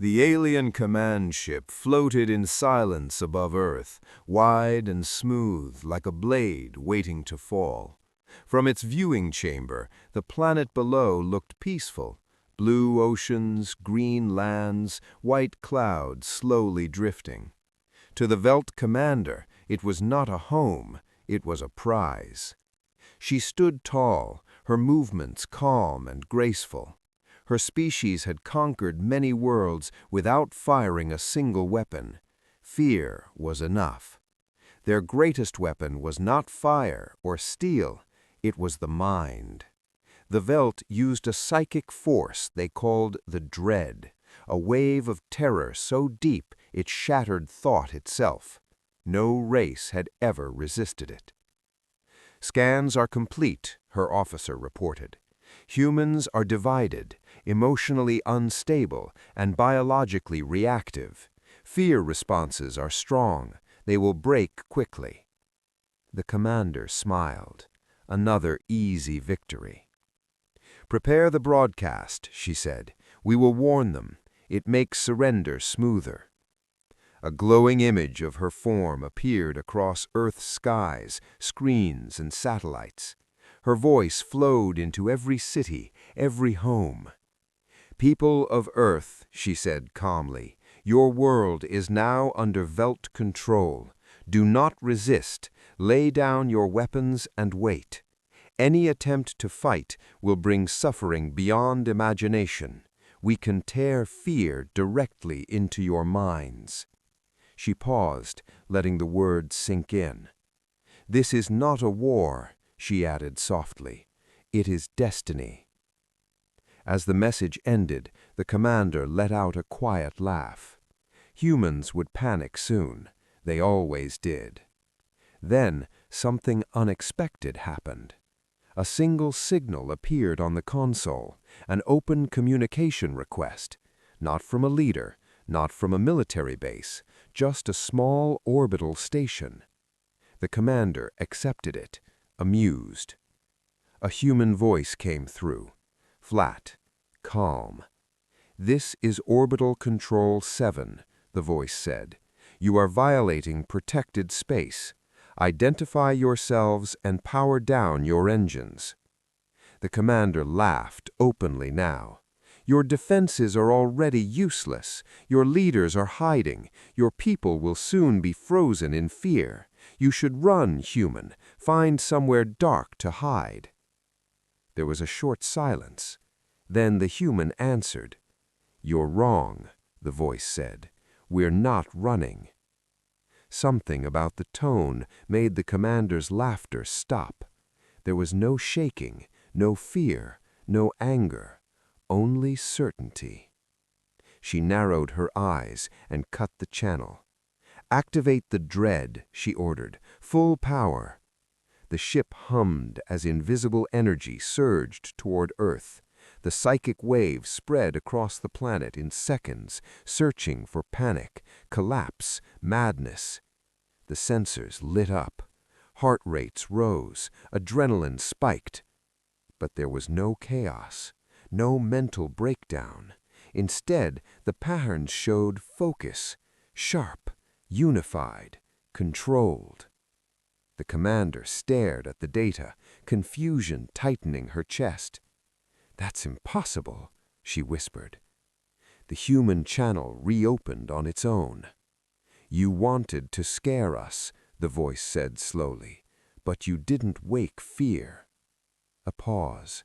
The alien command ship floated in silence above Earth, wide and smooth like a blade waiting to fall. From its viewing chamber, the planet below looked peaceful. Blue oceans, green lands, white clouds slowly drifting. To the Velt commander, it was not a home, it was a prize. She stood tall, her movements calm and graceful. Her species had conquered many worlds without firing a single weapon. Fear was enough. Their greatest weapon was not fire or steel, it was the mind. The Velt used a psychic force they called the dread, a wave of terror so deep it shattered thought itself. No race had ever resisted it. Scans are complete, her officer reported. Humans are divided, emotionally unstable, and biologically reactive. Fear responses are strong. They will break quickly. The commander smiled. Another easy victory. "Prepare the broadcast," she said. "We will warn them. It makes surrender smoother." A glowing image of her form appeared across Earth's skies, screens, and satellites. Her voice flowed into every city, every home. "People of Earth," she said calmly, "your world is now under Velt control. Do not resist. Lay down your weapons and wait. Any attempt to fight will bring suffering beyond imagination. We can tear fear directly into your minds." She paused, letting the words sink in. "This is not a war," she added softly. "It is destiny." As the message ended, the commander let out a quiet laugh. Humans would panic soon. They always did. Then something unexpected happened. A single signal appeared on the console, an open communication request. Not from a leader, not from a military base, just a small orbital station. The commander accepted it, amused. A human voice came through, flat, calm. "This is Orbital Control 7, the voice said. "You are violating protected space. Identify yourselves and power down your engines." The commander laughed openly now. "Your defenses are already useless. Your leaders are hiding. Your people will soon be frozen in fear. You should run, human. Find somewhere dark to hide." There was a short silence. Then the human answered. "You're wrong," the voice said. "We're not running." Something about the tone made the commander's laughter stop. There was no shaking, no fear, no anger, only certainty. She narrowed her eyes and cut the channel. "Activate the dread," she ordered. "Full power." The ship hummed as invisible energy surged toward Earth. The psychic waves spread across the planet in seconds, searching for panic, collapse, madness. The sensors lit up. Heart rates rose, adrenaline spiked. But there was no chaos, no mental breakdown. Instead, the patterns showed focus, sharp, unified, controlled. The commander stared at the data, confusion tightening her chest. "That's impossible," she whispered. The human channel reopened on its own. "You wanted to scare us," the voice said slowly, "but you didn't wake fear." A pause.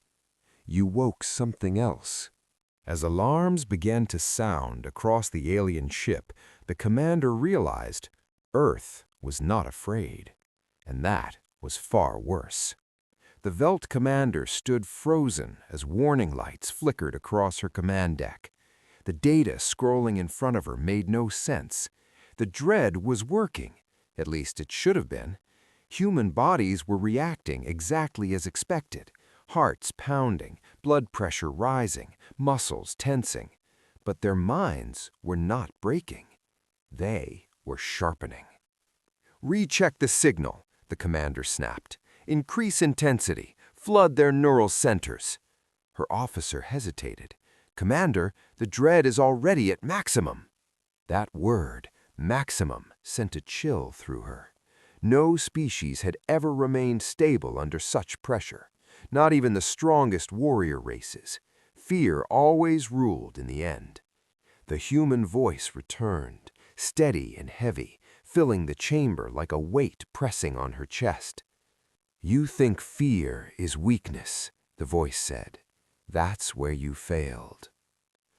"You woke something else." As alarms began to sound across the alien ship, the commander realized Earth was not afraid. And that was far worse. The Velt commander stood frozen as warning lights flickered across her command deck. The data scrolling in front of her made no sense. The dread was working, at least it should have been. Human bodies were reacting exactly as expected, hearts pounding, blood pressure rising, muscles tensing. But their minds were not breaking. They were sharpening. "Recheck the signal," the commander snapped. "Increase intensity. Flood their neural centers." Her officer hesitated. "Commander, the dread is already at maximum." That word, maximum, sent a chill through her. No species had ever remained stable under such pressure, not even the strongest warrior races. Fear always ruled in the end. The human voice returned, steady and heavy, filling the chamber like a weight pressing on her chest. "You think fear is weakness," the voice said. "That's where you failed."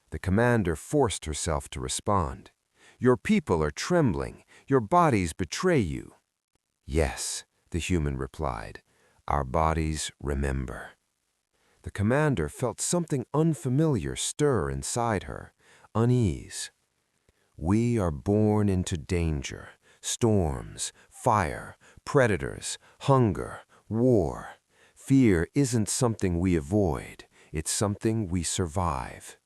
The commander forced herself to respond. "Your people are trembling. Your bodies betray you." "Yes," the human replied. "Our bodies remember." The commander felt something unfamiliar stir inside her, unease. "We are born into danger, storms, fire, predators, hunger, war. Fear isn't something we avoid, it's something we survive."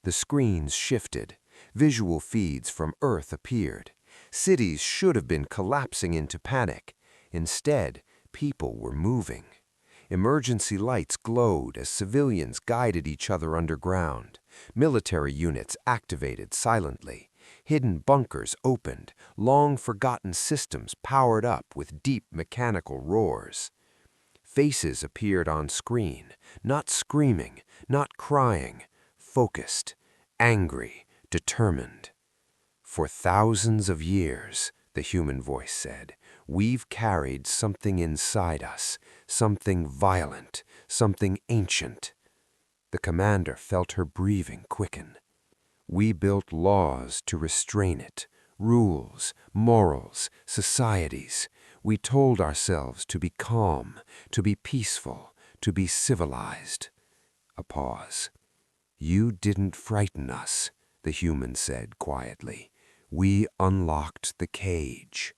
The screens shifted. Visual feeds from Earth appeared. Cities should have been collapsing into panic. Instead, people were moving. Emergency lights glowed as civilians guided each other underground. Military units activated silently. Hidden bunkers opened. Long-forgotten systems powered up with deep mechanical roars. Faces appeared on screen, not screaming, not crying, focused, angry, determined. "For thousands of years," the human voice said, "we've carried something inside us, something violent, something ancient." The commander felt her breathing quicken. "We built laws to restrain it, rules, morals, societies. We told ourselves to be calm, to be peaceful, to be civilized." A pause. "You didn't frighten us," the human said quietly. "We unlocked the cage."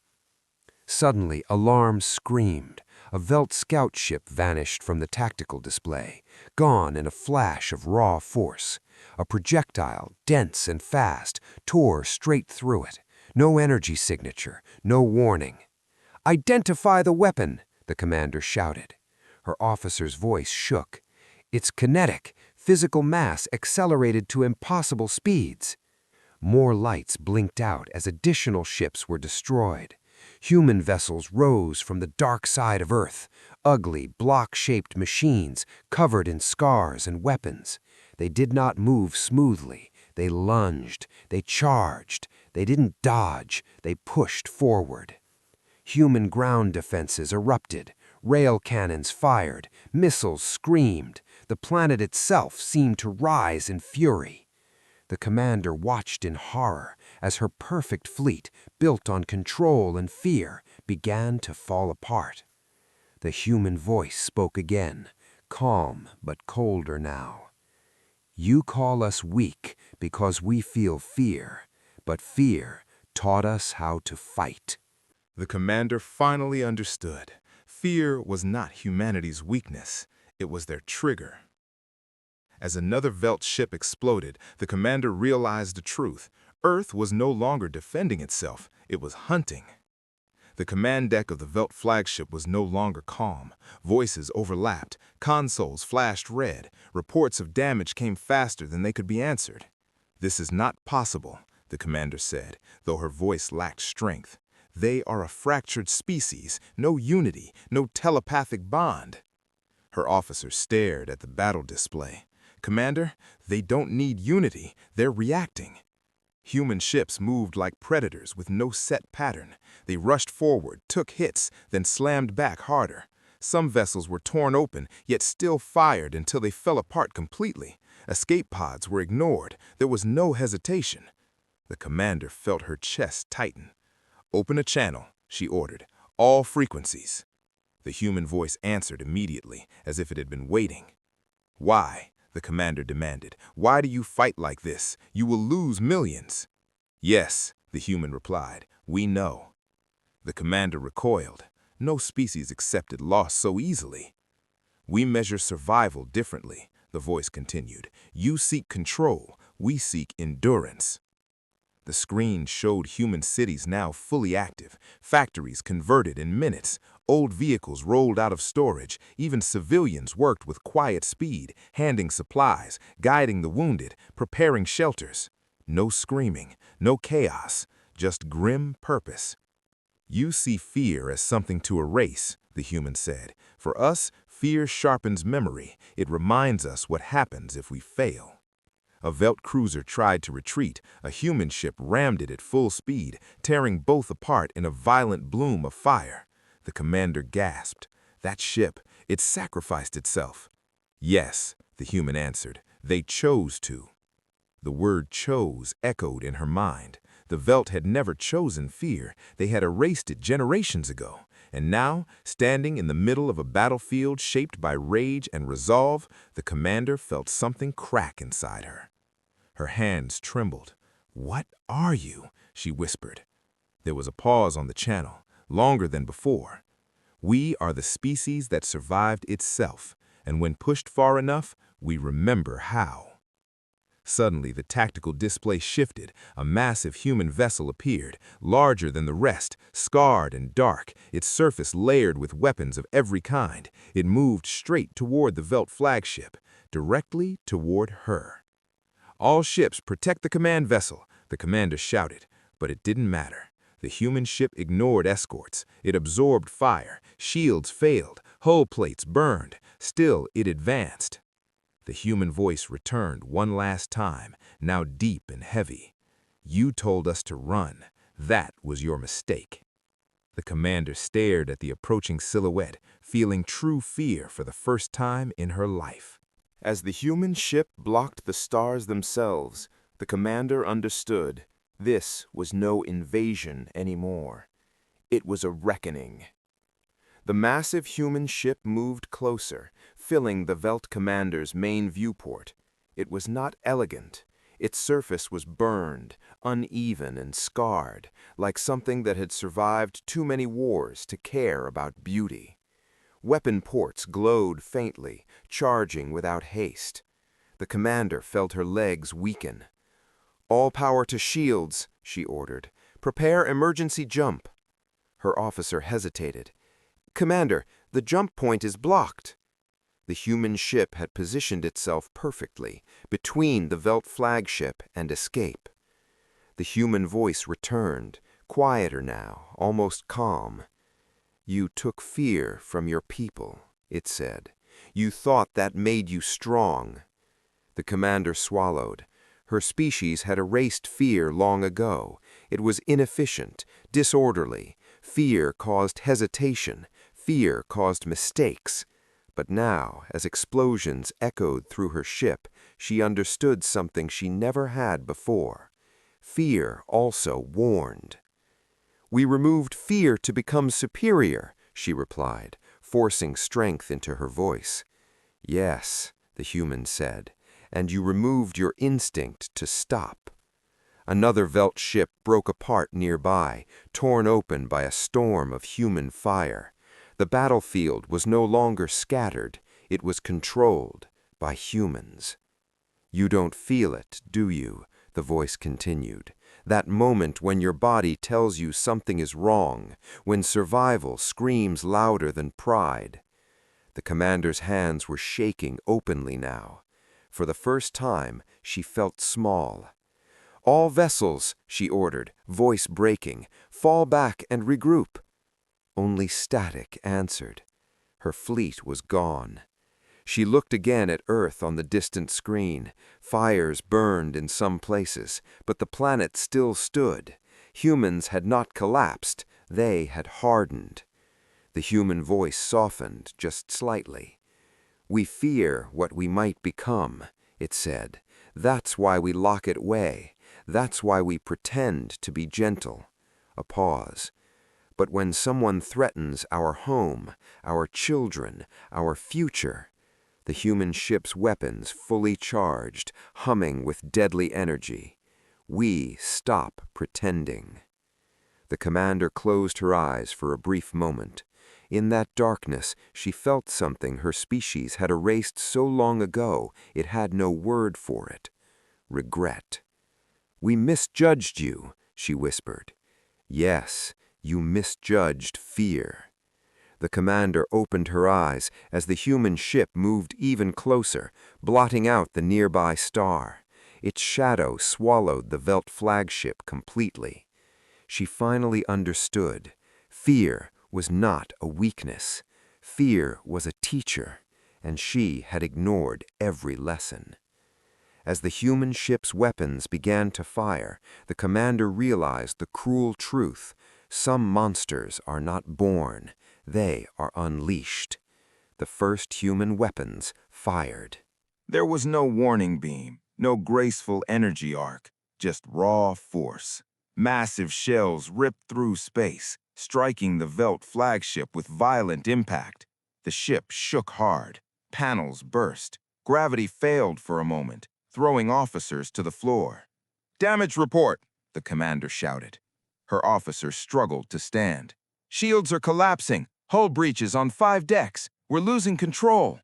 Suddenly, alarms screamed. A Velt scout ship vanished from the tactical display, gone in a flash of raw force. A projectile, dense and fast, tore straight through it. No energy signature, no warning. "Identify the weapon!" the commander shouted. Her officer's voice shook. "It's kinetic, physical mass accelerated to impossible speeds." More lights blinked out as additional ships were destroyed. Human vessels rose from the dark side of Earth, ugly, block-shaped machines covered in scars and weapons. They did not move smoothly. They lunged. They charged. They didn't dodge. They pushed forward. Human ground defenses erupted. Rail cannons fired. Missiles screamed. The planet itself seemed to rise in fury. The commander watched in horror as her perfect fleet, built on control and fear, began to fall apart. The human voice spoke again, calm but colder now. "You call us weak because we feel fear, but fear taught us how to fight." The commander finally understood. Fear was not humanity's weakness, it was their trigger. As another Velt ship exploded, the commander realized the truth. Earth was no longer defending itself, it was hunting. The command deck of the Velt flagship was no longer calm. Voices overlapped, consoles flashed red, reports of damage came faster than they could be answered. "This is not possible," the commander said, though her voice lacked strength. "They are a fractured species, no unity, no telepathic bond." Her officer stared at the battle display. "Commander, they don't need unity, they're reacting." Human ships moved like predators with no set pattern. They rushed forward, took hits, then slammed back harder. Some vessels were torn open, yet still fired until they fell apart completely. Escape pods were ignored. There was no hesitation. The commander felt her chest tighten. "Open a channel," she ordered. "All frequencies." The human voice answered immediately, as if it had been waiting. "Why?" the commander demanded. "Why do you fight like this? You will lose millions." "Yes," the human replied. "We know." The commander recoiled. No species accepted loss so easily. "We measure survival differently," the voice continued. "You seek control, we seek endurance." The screen showed human cities now fully active, factories converted in minutes, old vehicles rolled out of storage, even civilians worked with quiet speed, handing supplies, guiding the wounded, preparing shelters. No screaming, no chaos, just grim purpose. You see fear as something to erase, the human said. For us, fear sharpens memory. It reminds us what happens if we fail. A Velt cruiser tried to retreat. A human ship rammed it at full speed, tearing both apart in a violent bloom of fire. The commander gasped. That ship, it sacrificed itself. Yes, the human answered. They chose to. The word chose echoed in her mind. The Velt had never chosen fear. They had erased it generations ago. And now, standing in the middle of a battlefield shaped by rage and resolve, the commander felt something crack inside her. Her hands trembled. "What are you?" she whispered. There was a pause on the channel, longer than before. "We are the species that survived itself, and when pushed far enough, we remember how." Suddenly, the tactical display shifted. A massive human vessel appeared, larger than the rest, scarred and dark, its surface layered with weapons of every kind. It moved straight toward the Velt flagship, directly toward her. "All ships, protect the command vessel," the commander shouted. But it didn't matter. The human ship ignored escorts. It absorbed fire. Shields failed. Hull plates burned. Still, it advanced. The human voice returned one last time, now deep and heavy. "You told us to run. That was your mistake." The commander stared at the approaching silhouette, feeling true fear for the first time in her life. As the human ship blocked the stars themselves, the commander understood this was no invasion anymore. It was a reckoning. The massive human ship moved closer, filling the Velt commander's main viewport. It was not elegant. Its surface was burned, uneven and scarred, like something that had survived too many wars to care about beauty. Weapon ports glowed faintly, charging without haste. The commander felt her legs weaken. "All power to shields," she ordered. "Prepare emergency jump." Her officer hesitated. "Commander, the jump point is blocked." The human ship had positioned itself perfectly, between the Velt flagship and escape. The human voice returned, quieter now, almost calm. "You took fear from your people," it said. "You thought that made you strong." The commander swallowed. Her species had erased fear long ago. It was inefficient, disorderly. Fear caused hesitation. Fear caused mistakes. But now, as explosions echoed through her ship, she understood something she never had before. Fear also warned. "We removed fear to become superior," she replied, forcing strength into her voice. "Yes," the human said, "and you removed your instinct to stop." Another Velt ship broke apart nearby, torn open by a storm of human fire. The battlefield was no longer scattered, it was controlled by humans. "You don't feel it, do you?" the voice continued. "That moment when your body tells you something is wrong, when survival screams louder than pride." The commander's hands were shaking openly now. For the first time, she felt small. "All vessels," she ordered, voice breaking, "fall back and regroup." Only static answered. Her fleet was gone. She looked again at Earth on the distant screen. Fires burned in some places, but the planet still stood. Humans had not collapsed, they had hardened. The human voice softened just slightly. "We fear what we might become," it said. "That's why we lock it away. That's why we pretend to be gentle." A pause. "But when someone threatens our home, our children, our future," the human ship's weapons fully charged, humming with deadly energy, "we stop pretending." The commander closed her eyes for a brief moment. In that darkness, she felt something her species had erased so long ago it had no word for it. Regret. "We misjudged you," she whispered. "Yes, you misjudged fear." The commander opened her eyes as the human ship moved even closer, blotting out the nearby star. Its shadow swallowed the Velt flagship completely. She finally understood. Fear was not a weakness. Fear was a teacher, and she had ignored every lesson. As the human ship's weapons began to fire, the commander realized the cruel truth. Some monsters are not born, they are unleashed. The first human weapons fired. There was no warning beam, no graceful energy arc, just raw force. Massive shells ripped through space, striking the Velt flagship with violent impact. The ship shook hard. Panels burst. Gravity failed for a moment, throwing officers to the floor. "Damage report," the commander shouted. Her officers struggled to stand. "Shields are collapsing. Hull breaches on 5 decks. We're losing control."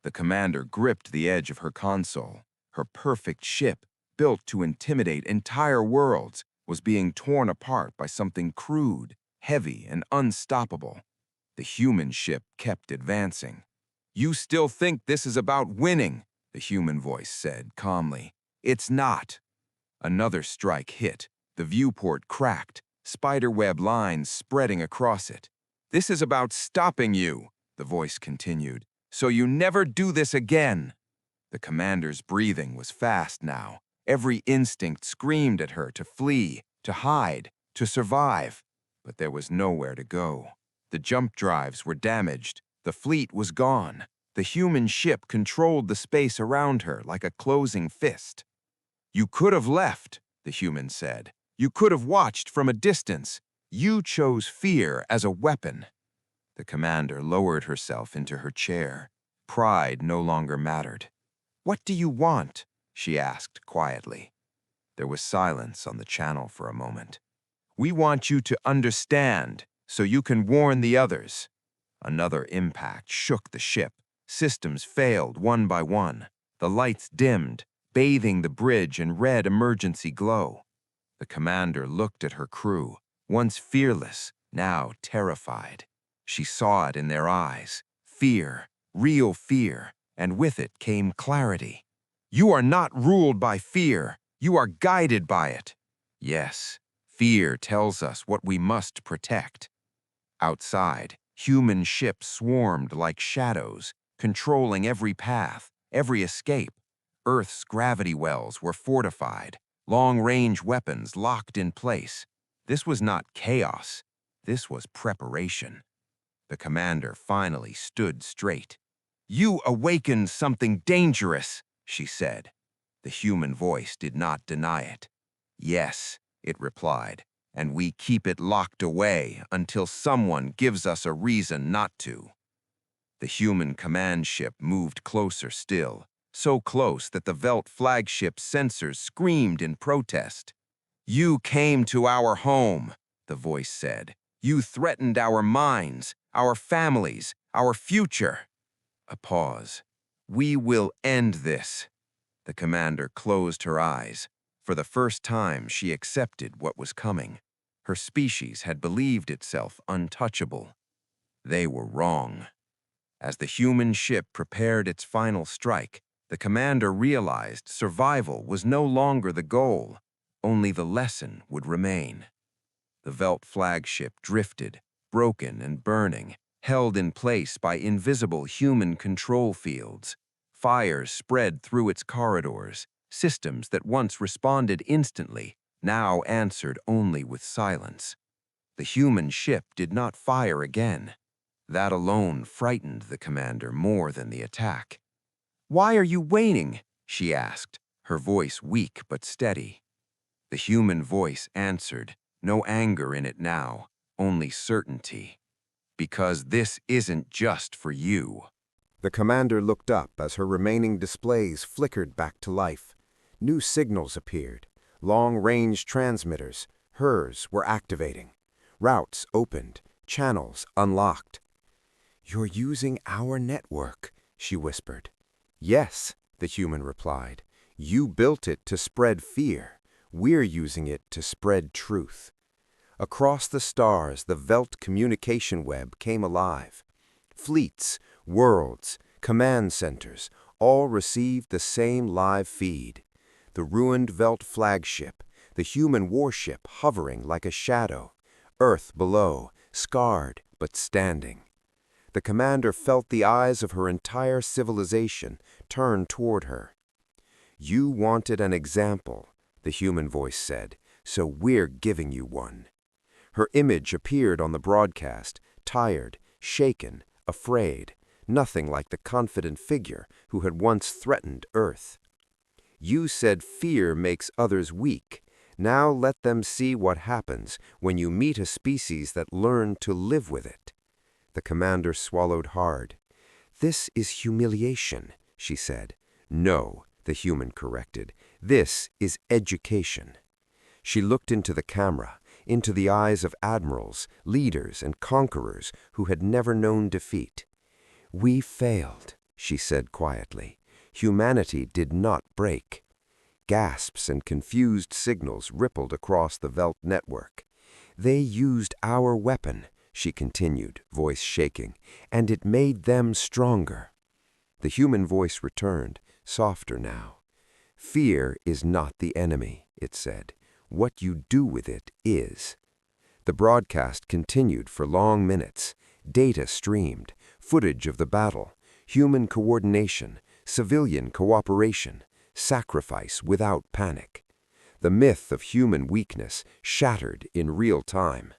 The commander gripped the edge of her console. Her perfect ship, built to intimidate entire worlds, was being torn apart by something crude, heavy, and unstoppable. The human ship kept advancing. "You still think this is about winning," the human voice said calmly. "It's not." Another strike hit. The viewport cracked, spiderweb lines spreading across it. "This is about stopping you," the voice continued, "so you never do this again." The commander's breathing was fast now. Every instinct screamed at her to flee, to hide, to survive. But there was nowhere to go. The jump drives were damaged. The fleet was gone. The human ship controlled the space around her like a closing fist. "You could have left," the human said. "You could have watched from a distance. You chose fear as a weapon." The commander lowered herself into her chair. Pride no longer mattered. "What do you want?" she asked quietly. There was silence on the channel for a moment. "We want you to understand, so you can warn the others." Another impact shook the ship. Systems failed one by one. The lights dimmed, bathing the bridge in red emergency glow. The commander looked at her crew, once fearless, now terrified. She saw it in their eyes. Fear, real fear, and with it came clarity. "You are not ruled by fear. You are guided by it." Yes, fear tells us what we must protect. Outside, human ships swarmed like shadows, controlling every path, every escape. Earth's gravity wells were fortified, long-range weapons locked in place. This was not chaos. This was preparation. The commander finally stood straight. "You awakened something dangerous," she said. The human voice did not deny it. "Yes," it replied, "and we keep it locked away until someone gives us a reason not to." The human command ship moved closer still, so close that the Velt flagship's sensors screamed in protest. "You came to our home," the voice said. "You threatened our minds, our families, our future." A pause. "We will end this." The commander closed her eyes. For the first time, she accepted what was coming. Her species had believed itself untouchable. They were wrong. As the human ship prepared its final strike, the commander realized survival was no longer the goal. Only the lesson would remain. The Velt flagship drifted, broken and burning, held in place by invisible human control fields. Fires spread through its corridors. Systems that once responded instantly now answered only with silence. The human ship did not fire again. That alone frightened the commander more than the attack. "Why are you waning?" she asked, her voice weak but steady. The human voice answered, no anger in it now, only certainty. "Because this isn't just for you." The commander looked up as her remaining displays flickered back to life. New signals appeared. Long-range transmitters, hers, were activating. Routes opened, channels unlocked. "You're using our network," she whispered. "Yes," the human replied. "You built it to spread fear. We're using it to spread truth. Across the stars, the Velt communication web came alive. Fleets, worlds, command centers all received the same live feed. The ruined Velt flagship, the human warship hovering like a shadow, Earth below, scarred but standing. The commander felt the eyes of her entire civilization turn toward her. "You wanted an example," the human voice said, "so we're giving you one." Her image appeared on the broadcast, tired, shaken, afraid, nothing like the confident figure who had once threatened Earth. "You said fear makes others weak. Now let them see what happens when you meet a species that learn to live with it." The commander swallowed hard. "This is humiliation," she said. "No," the human corrected. "This is education." She looked into the camera, into the eyes of admirals, leaders, and conquerors who had never known defeat. "We failed," she said quietly. "Humanity did not break." Gasps and confused signals rippled across the Velt network. "They used our weapon," she continued, voice shaking, "and it made them stronger." The human voice returned, softer now. "Fear is not the enemy," it said. "What you do with it is." The broadcast continued for long minutes. Data streamed, footage of the battle, human coordination, civilian cooperation, sacrifice without panic. The myth of human weakness shattered in real time.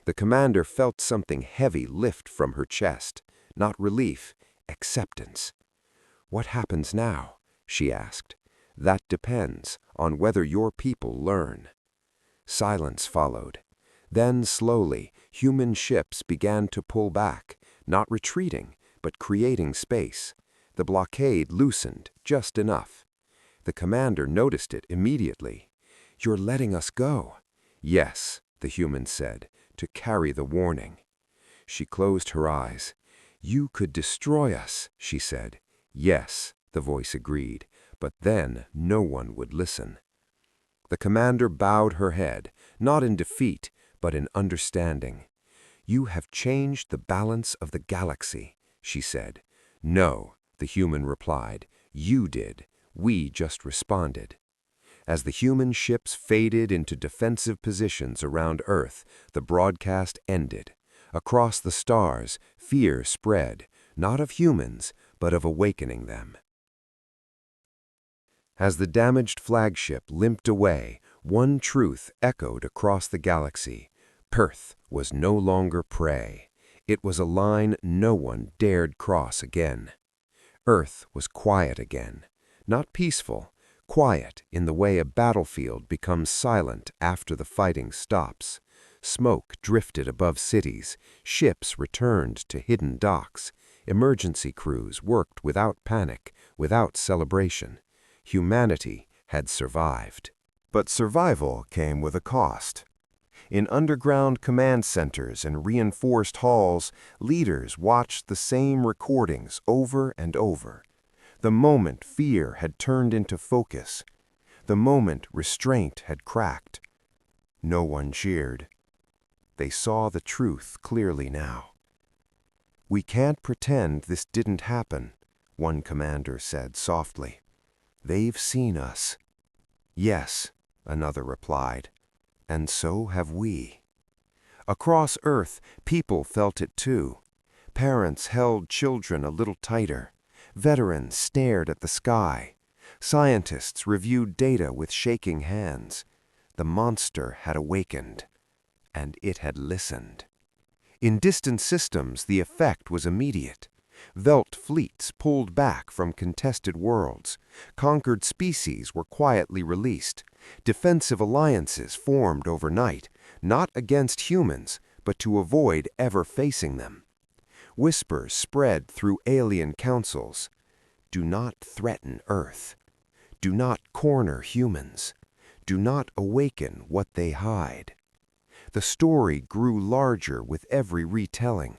The commander felt something heavy lift from her chest, not relief, acceptance. "What happens now?" she asked. "That depends on whether your people learn." Silence followed. Then, slowly, human ships began to pull back, not retreating, but creating space. The blockade loosened just enough. The commander noticed it immediately. "You're letting us go." "Yes," the human said, "to carry the warning." She closed her eyes. "You could destroy us," she said. "Yes," the voice agreed, but then no one would listen. The commander bowed her head, not in defeat, but in understanding. "You have changed the balance of the galaxy," she said. "No," the human replied. "You did. We just responded." As the human ships faded into defensive positions around Earth, the broadcast ended. Across the stars, fear spread, not of humans, but of awakening them. As the damaged flagship limped away, one truth echoed across the galaxy. Earth was no longer prey. It was a line no one dared cross again. Earth was quiet again. Not peaceful, quiet in the way a battlefield becomes silent after the fighting stops. Smoke drifted above cities. Ships returned to hidden docks. Emergency crews worked without panic, without celebration. Humanity had survived. But survival came with a cost. In underground command centers and reinforced halls, leaders watched the same recordings over and over. The moment fear had turned into focus. The moment restraint had cracked. No one cheered. They saw the truth clearly now. "We can't pretend this didn't happen," one commander said softly. "They've seen us." "Yes," another replied, "and so have we." Across Earth, people felt it too. Parents held children a little tighter. Veterans stared at the sky. Scientists reviewed data with shaking hands. The monster had awakened, and it had listened. In distant systems, the effect was immediate. Velt fleets pulled back from contested worlds. Conquered species were quietly released. Defensive alliances formed overnight, not against humans, but to avoid ever facing them. Whispers spread through alien councils. "Do not threaten Earth. Do not corner humans. Do not awaken what they hide." The story grew larger with every retelling.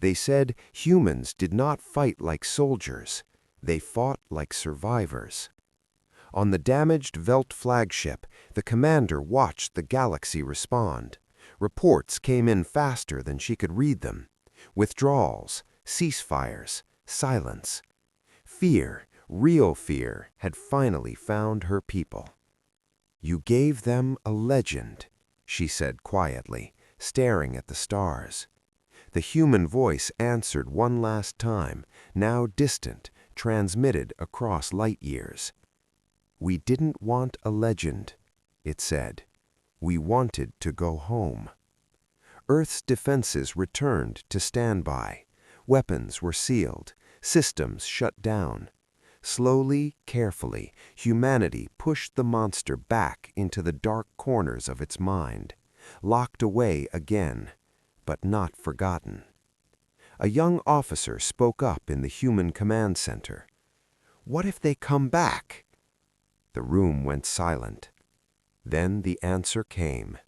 They said humans did not fight like soldiers. They fought like survivors. On the damaged Velt flagship, the commander watched the galaxy respond. Reports came in faster than she could read them. Withdrawals, ceasefires, silence. Fear, real fear, had finally found her people. "You gave them a legend," she said quietly, staring at the stars. The human voice answered one last time, now distant, transmitted across light years. "We didn't want a legend," it said. "We wanted to go home." Earth's defenses returned to standby. Weapons were sealed, systems shut down. Slowly, carefully, humanity pushed the monster back into the dark corners of its mind, locked away again, but not forgotten. A young officer spoke up in the human command center. "What if they come back?" The room went silent. Then the answer came.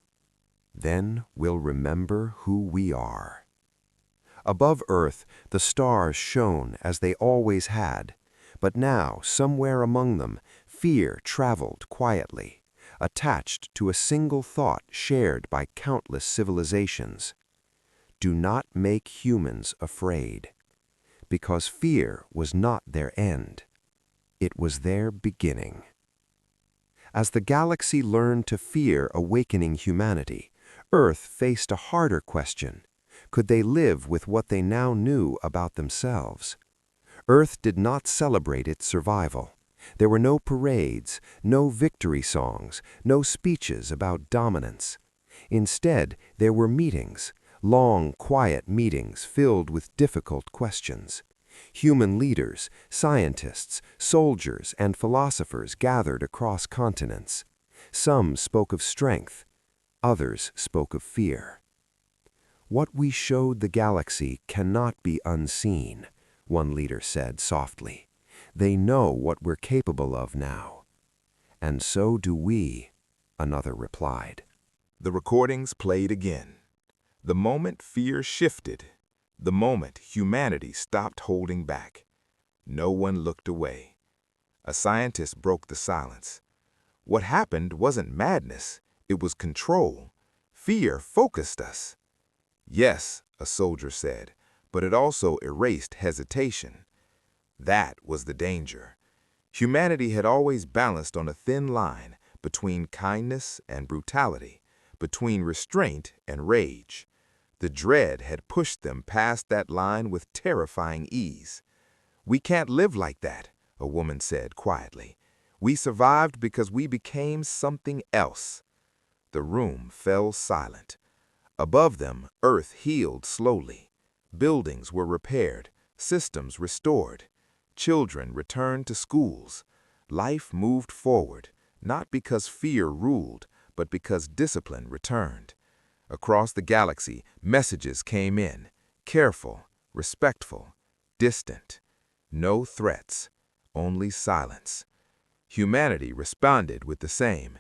"Then we'll remember who we are." Above Earth, the stars shone as they always had, but now, somewhere among them, fear traveled quietly, attached to a single thought shared by countless civilizations. Do not make humans afraid, because fear was not their end. It was their beginning. As the galaxy learned to fear awakening humanity, Earth faced a harder question. Could they live with what they now knew about themselves? Earth did not celebrate its survival. There were no parades, no victory songs, no speeches about dominance. Instead, there were meetings, long, quiet meetings filled with difficult questions. Human leaders, scientists, soldiers, and philosophers gathered across continents. Some spoke of strength, others spoke of fear. "What we showed the galaxy cannot be unseen," one leader said softly. "They know what we're capable of now." "And so do we," another replied. The recordings played again. The moment fear shifted, the moment humanity stopped holding back. No one looked away. A scientist broke the silence. What happened wasn't madness, it was control. Fear focused us. "Yes," a soldier said, "but it also erased hesitation." That was the danger. Humanity had always balanced on a thin line between kindness and brutality, between restraint and rage. The dread had pushed them past that line with terrifying ease. "We can't live like that," a woman said quietly. "We survived because we became something else." The room fell silent. Above them, Earth healed slowly. Buildings were repaired, systems restored. Children returned to schools. Life moved forward, not because fear ruled, but because discipline returned. Across the galaxy, messages came in, careful, respectful, distant. No threats, only silence. Humanity responded with the same.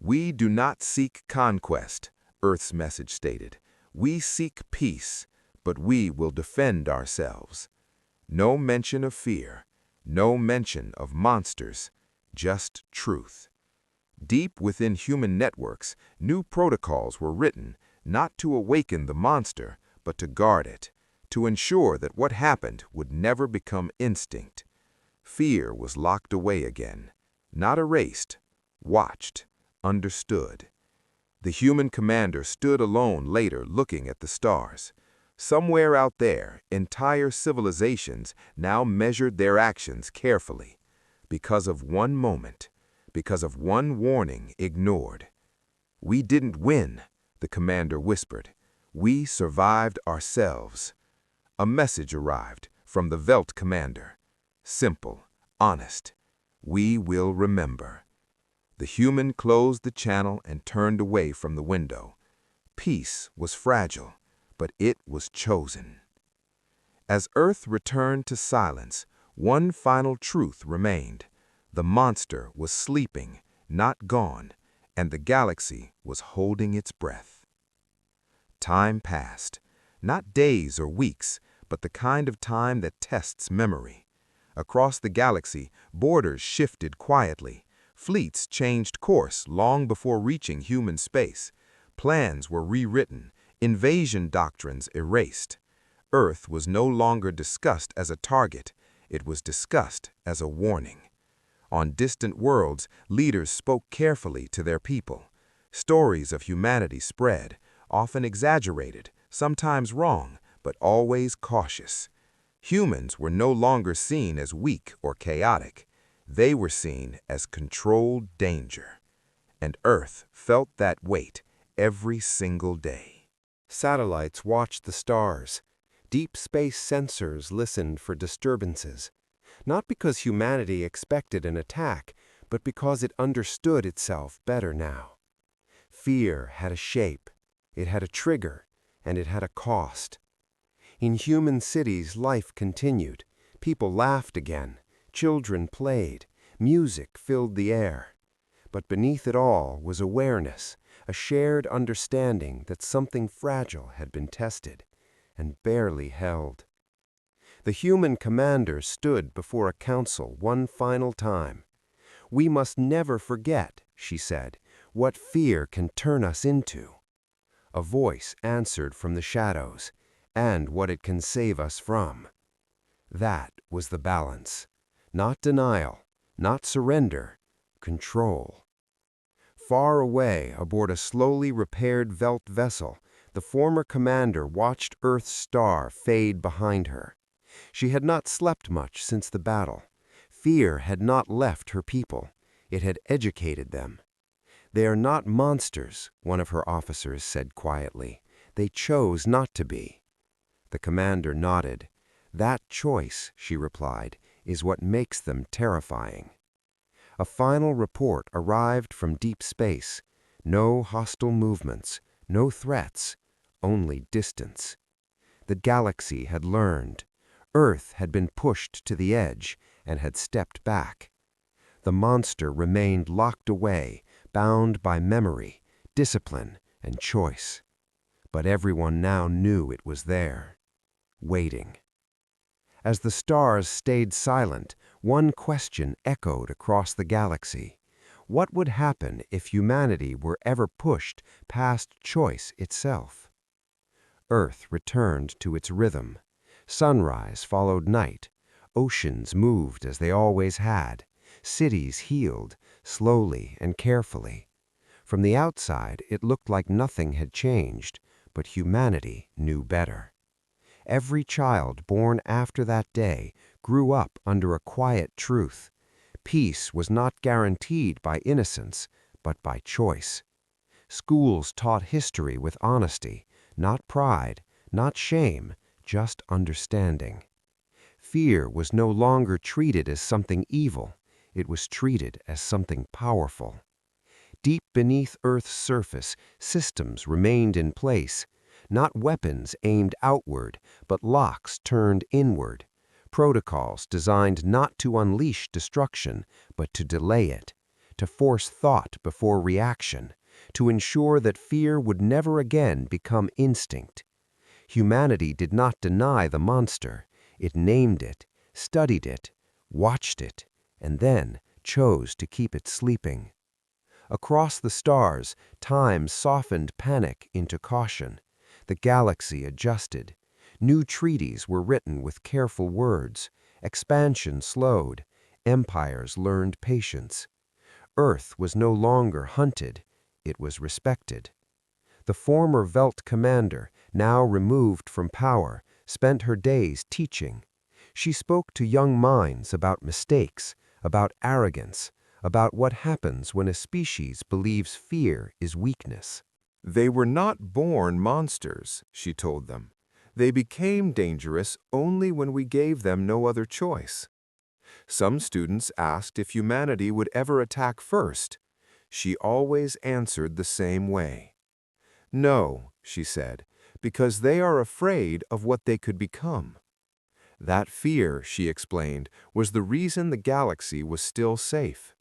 "We do not seek conquest," Earth's message stated. "We seek peace, but we will defend ourselves." No mention of fear, no mention of monsters, just truth. Deep within human networks, new protocols were written, not to awaken the monster, but to guard it, to ensure that what happened would never become instinct. Fear was locked away again, not erased, watched, understood. The human commander stood alone later looking at the stars. Somewhere out there, entire civilizations now measured their actions carefully, because of one moment, because of one warning ignored. "We didn't win," the commander whispered. "We survived ourselves." A message arrived from the Velt commander. Simple, honest. "We will remember." The human closed the channel and turned away from the window. Peace was fragile, but it was chosen. As Earth returned to silence, one final truth remained. The monster was sleeping, not gone, and the galaxy was holding its breath. Time passed, not days or weeks, but the kind of time that tests memory. Across the galaxy, borders shifted quietly. Fleets changed course long before reaching human space. Plans were rewritten, invasion doctrines erased. Earth was no longer discussed as a target, it was discussed as a warning. On distant worlds, leaders spoke carefully to their people. Stories of humanity spread, often exaggerated, sometimes wrong, but always cautious. Humans were no longer seen as weak or chaotic. They were seen as controlled danger. And Earth felt that weight every single day. Satellites watched the stars. Deep space sensors listened for disturbances. Not because humanity expected an attack, but because it understood itself better now. Fear had a shape, it had a trigger, and it had a cost. In human cities, life continued. People laughed again, children played, music filled the air. But beneath it all was awareness, a shared understanding that something fragile had been tested and barely held. The human commander stood before a council one final time. "We must never forget," she said, "what fear can turn us into." A voice answered from the shadows, "And what it can save us from." That was the balance. Not denial, not surrender, control. Far away, aboard a slowly repaired Velt vessel, the former commander watched Earth's star fade behind her. She had not slept much since the battle. Fear had not left her people. It had educated them. "They are not monsters," one of her officers said quietly. "They chose not to be." The commander nodded. "That choice," she replied, "is what makes them terrifying." A final report arrived from deep space. No hostile movements, no threats, only distance. The galaxy had learned. Earth had been pushed to the edge and had stepped back. The monster remained locked away, bound by memory, discipline, and choice. But everyone now knew it was there, waiting. As the stars stayed silent, one question echoed across the galaxy. What would happen if humanity were ever pushed past choice itself? Earth returned to its rhythm. Sunrise followed night. Oceans moved as they always had. Cities healed, slowly and carefully. From the outside, it looked like nothing had changed, but humanity knew better. Every child born after that day grew up under a quiet truth. Peace was not guaranteed by innocence, but by choice. Schools taught history with honesty, not pride, not shame, just understanding. Fear was no longer treated as something evil. It was treated as something powerful. Deep beneath Earth's surface, systems remained in place. Not weapons aimed outward, but locks turned inward. Protocols designed not to unleash destruction, but to delay it, to force thought before reaction, to ensure that fear would never again become instinct. Humanity did not deny the monster. It named it, studied it, watched it, and then chose to keep it sleeping. Across the stars, time softened panic into caution. The galaxy adjusted. New treaties were written with careful words. Expansion slowed. Empires learned patience. Earth was no longer hunted. It was respected. The former Velt commander, now removed from power, spent her days teaching. She spoke to young minds about mistakes, about arrogance, about what happens when a species believes fear is weakness. They were not born monsters, she told them. They became dangerous only when we gave them no other choice. Some students asked if humanity would ever attack first. She always answered the same way. "No," she said, "because they are afraid of what they could become." That fear, she explained, was the reason the galaxy was still safe.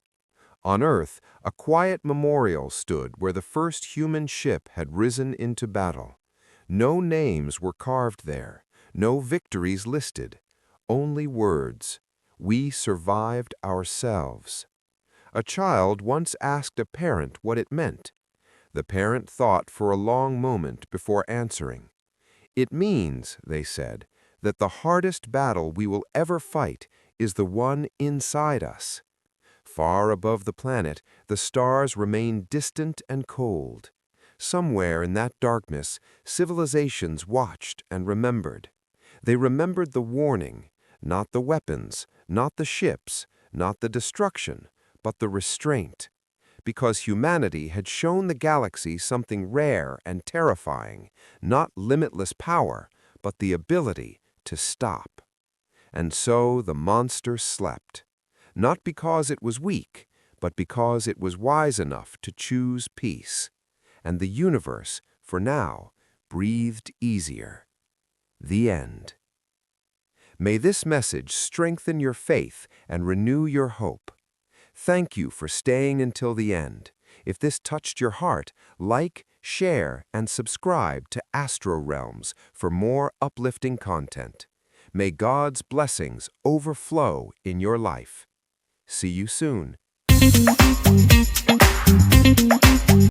On Earth, a quiet memorial stood where the first human ship had risen into battle. No names were carved there, no victories listed, only words. We survived ourselves. A child once asked a parent what it meant. The parent thought for a long moment before answering. It means, they said, that the hardest battle we will ever fight is the one inside us. Far above the planet, the stars remain distant and cold. Somewhere in that darkness, civilizations watched and remembered. They remembered the warning, not the weapons, not the ships, not the destruction, but the restraint. Because humanity had shown the galaxy something rare and terrifying, not limitless power, but the ability to stop. And so the monster slept, not because it was weak, but because it was wise enough to choose peace. And the universe, for now, breathed easier. The end. May this message strengthen your faith and renew your hope. Thank you for staying until the end. If this touched your heart, like, share, and subscribe to Astro Realms for more uplifting content. May God's blessings overflow in your life. See you soon.